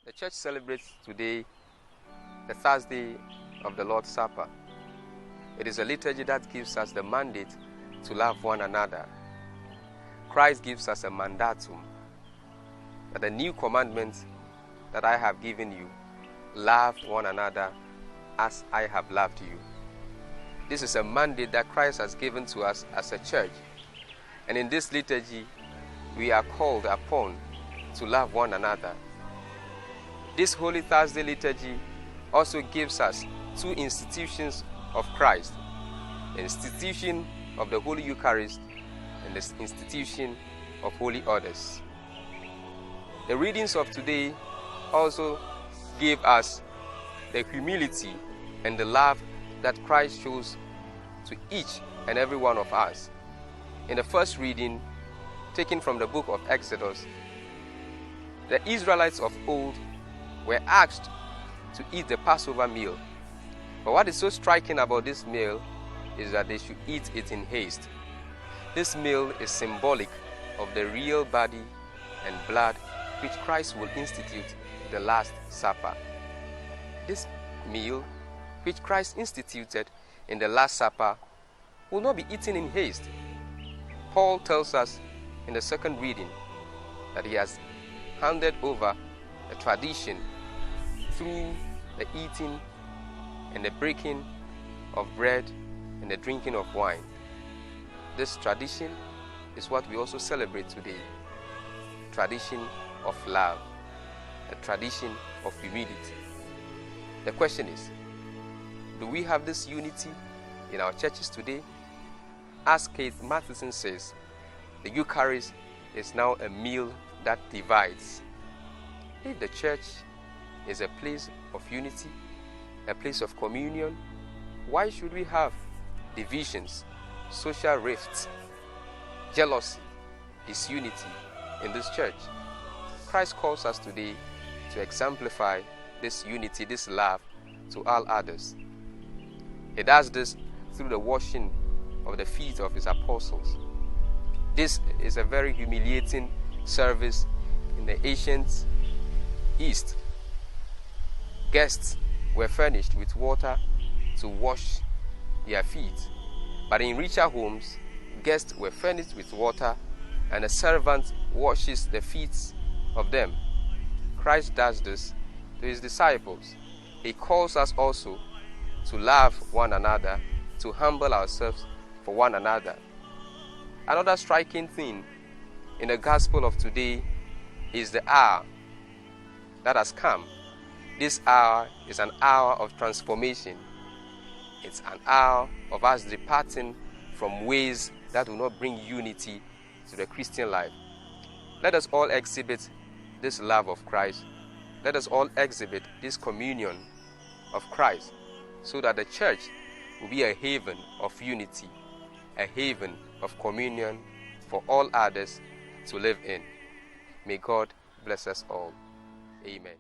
The church celebrates today the Thursday of the Lord's Supper. It is a liturgy that gives us the mandate to love one another. Christ gives us a mandatum, that the new commandment that I have given you, love one another as I have loved you. This is a mandate that Christ has given to us as a church. And in this liturgy, we are called upon to love one another. This Holy Thursday liturgy also gives us two institutions of Christ: the institution of the Holy Eucharist and the institution of Holy Orders. The readings of today also give us the humility and the love that Christ shows to each and every one of us. In the first reading, taken from the book of Exodus, the Israelites of old were asked to eat the Passover meal. But what is so striking about this meal is that they should eat it in haste. This meal is symbolic of the real body and blood which Christ will institute the Last Supper. This meal which Christ instituted in the Last Supper will not be eaten in haste. Paul tells us in the second reading that he has handed over a tradition through the eating and the breaking of bread and the drinking of wine. This tradition is what we also celebrate today. Tradition of love, a tradition of humility. The question is, do we have this unity in our churches today? As Keith Matheson says, the Eucharist is now a meal that divides. If the church is a place of unity, a place of communion, why should we have divisions, social rifts, jealousy, disunity in this church? Christ calls us today to exemplify this unity, this love to all others. He does this through the washing of the feet of his apostles. This is a very humiliating service in the ancient East. Guests were furnished with water to wash their feet. But in richer homes, guests were furnished with water and a servant washes the feet of them. Christ does this to his disciples. He calls us also to love one another, to humble ourselves for one another. Another striking thing in the gospel of today is the hour that has come. This hour is an hour of transformation. It's an hour of us departing from ways that will not bring unity to the Christian life. Let us all exhibit this love of Christ. Let us all exhibit this communion of Christ, so that the church will be a haven of unity, a haven of communion for all others to live in. May God bless us all. Amen.